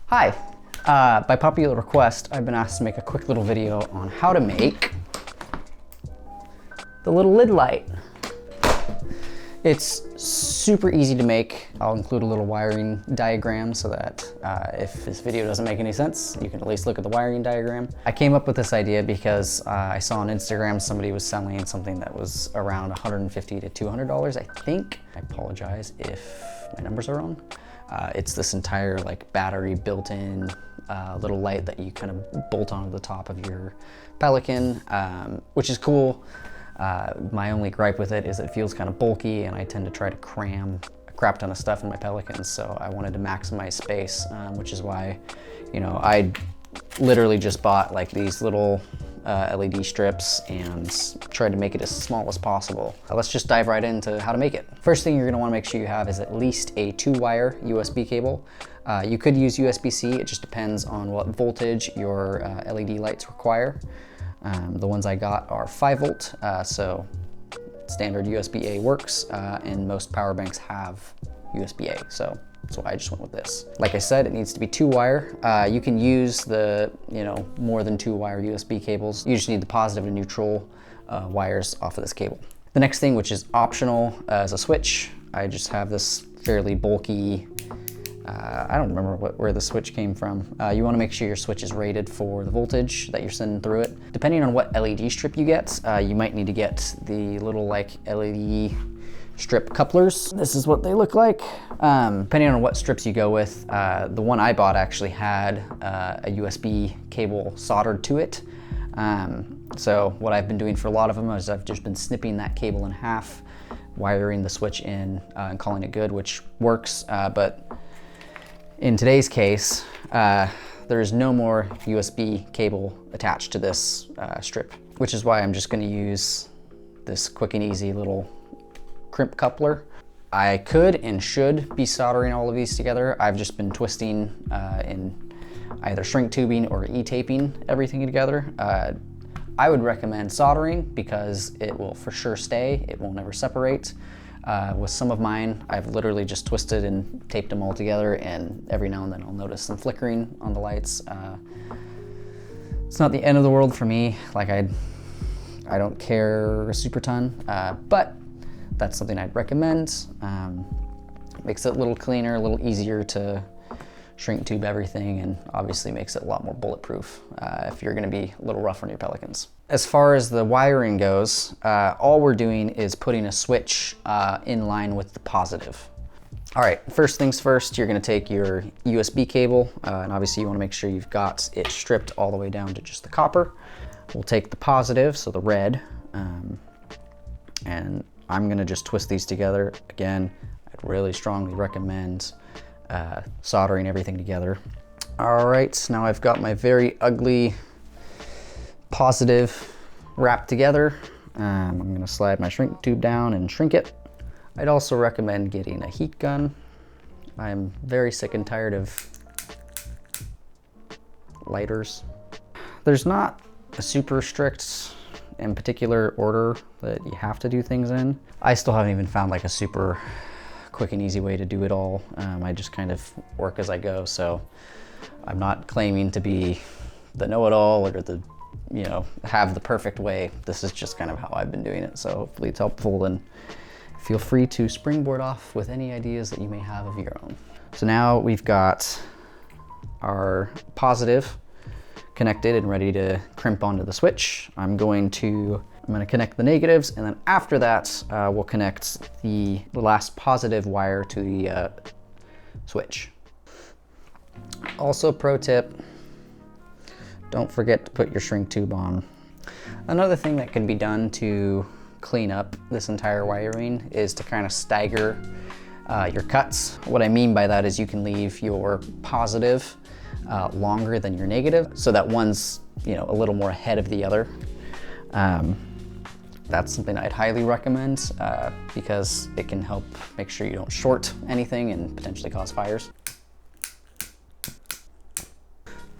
Hi, by popular request, I've been asked to make a quick little video on how to make the little lid light. It's super easy to make. I'll include a little wiring diagram so that if this video doesn't make any sense, you can at least look at the wiring diagram. I came up with this idea because I saw on Instagram somebody was selling something that was around $150 to $200, I think. I apologize if my numbers are wrong. It's this entire like battery built-in little light that you kind of bolt onto the top of your Pelican, which is cool. My only gripe with it is it feels kind of bulky, and I tend to try to cram a crap ton of stuff in my Pelicans, so I wanted to maximize space, which is why, you know, I literally just bought like these little LED strips and tried to make it as small as possible. Let's just dive right into how to make it. First thing you're gonna wanna make sure you have is at least a 2-wire USB cable. You could use USB-C, it just depends on what voltage your LED lights require. The ones I got are 5 volt, so standard USB-A works, and most power banks have USB-A, so that's why I just went with this. Like I said, it needs to be 2-wire. You can use the, more than 2-wire USB cables. You just need the positive and neutral wires off of this cable. The next thing, which is optional, is a switch. I just have this fairly bulky, I don't remember where the switch came from. You want to make sure your switch is rated for the voltage that you're sending through it. Depending on what LED strip you get, you might need to get the little like LED strip couplers. This is what they look like. Depending on what strips you go with, the one I bought actually had a USB cable soldered to it. So what I've been doing for a lot of them is I've just been snipping that cable in half, wiring the switch in, and calling it good, which works, but in today's case, there is no more USB cable attached to this strip, which is why I'm just going to use this quick and easy little crimp coupler. I could and should be soldering all of these together. I've just been twisting in either shrink tubing or e-taping everything together. I would recommend soldering because it will for sure stay. It will never separate. With some of mine, I've literally just twisted and taped them all together, and every now and then I'll notice some flickering on the lights. It's not the end of the world for me. Like I don't care a super ton, but that's something I'd recommend. Makes it a little cleaner, a little easier to shrink tube everything, and obviously makes it a lot more bulletproof if you're gonna be a little rough on your Pelicans. As far as the wiring goes, all we're doing is putting a switch in line with the positive. All right, first things first, you're gonna take your USB cable, and obviously you wanna make sure you've got it stripped all the way down to just the copper. We'll take the positive, so the red, and I'm gonna just twist these together. Again, I'd really strongly recommend soldering everything together. All right, now I've got my very ugly positive wrapped together. I'm gonna slide my shrink tube down and shrink it. I'd also recommend getting a heat gun. I'm very sick and tired of lighters. There's not a super strict and particular order that you have to do things in. I still haven't even found like a super quick and easy way to do it all. I just kind of work as I go, so I'm not claiming to be the know-it-all or the, have the perfect way. This is just kind of how I've been doing it, so hopefully it's helpful, and feel free to springboard off with any ideas that you may have of your own. So now we've got our positive connected and ready to crimp onto the switch. I'm going to connect the negatives, and then after that, we'll connect the last positive wire to the switch. Also, pro tip, don't forget to put your shrink tube on. Another thing that can be done to clean up this entire wiring is to kind of stagger your cuts. What I mean by that is you can leave your positive longer than your negative, so that one's a little more ahead of the other. That's something I'd highly recommend because it can help make sure you don't short anything and potentially cause fires.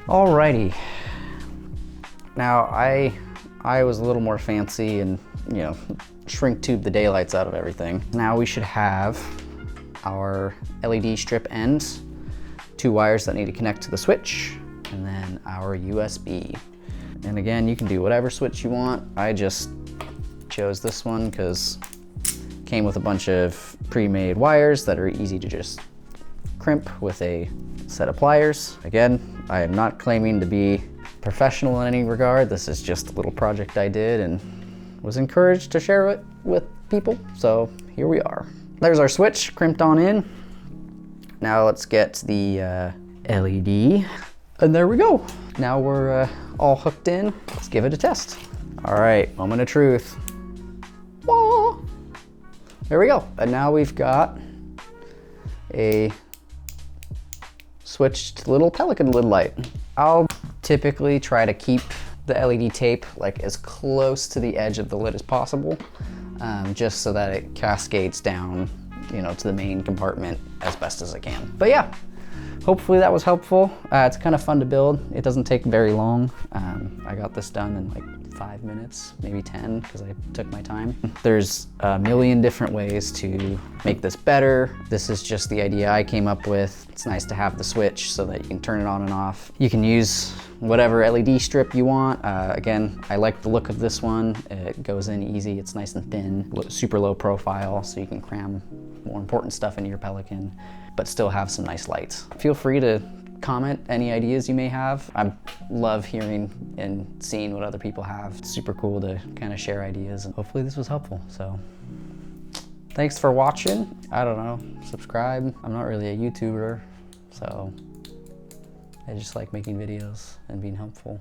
Alrighty. Now I was a little more fancy and shrink tube the daylights out of everything. Now we should have our LED strip ends 2 wires that need to connect to the switch, and then our USB. And again, you can do whatever switch you want. I just chose this one because it came with a bunch of pre-made wires that are easy to just crimp with a set of pliers. Again, I am not claiming to be professional in any regard. This is just a little project I did and was encouraged to share it with people. So here we are. There's our switch crimped on in. Now let's get the LED. And there we go. Now we're all hooked in. Let's give it a test. All right, moment of truth. Whoa. There we go. And now we've got a switched little Pelican Lid Light. I'll typically try to keep the LED tape like as close to the edge of the lid as possible, just so that it cascades down, you know, to the main compartment as best as I can. But yeah, hopefully that was helpful. It's kind of fun to build. It doesn't take very long. I got this done in like 5 minutes, maybe 10, because I took my time. There's a million different ways to make this better. This is just the idea I came up with. It's nice to have the switch so that you can turn it on and off. You can use whatever LED strip you want. Again, I like the look of this one. It goes in easy, it's nice and thin, super low profile, so you can cram more important stuff into your Pelican, but still have some nice lights. Feel free to comment any ideas you may have. I love hearing and seeing what other people have. It's super cool to kind of share ideas, and hopefully this was helpful. So thanks for watching. I don't know, subscribe. I'm not really a YouTuber, so I just like making videos and being helpful.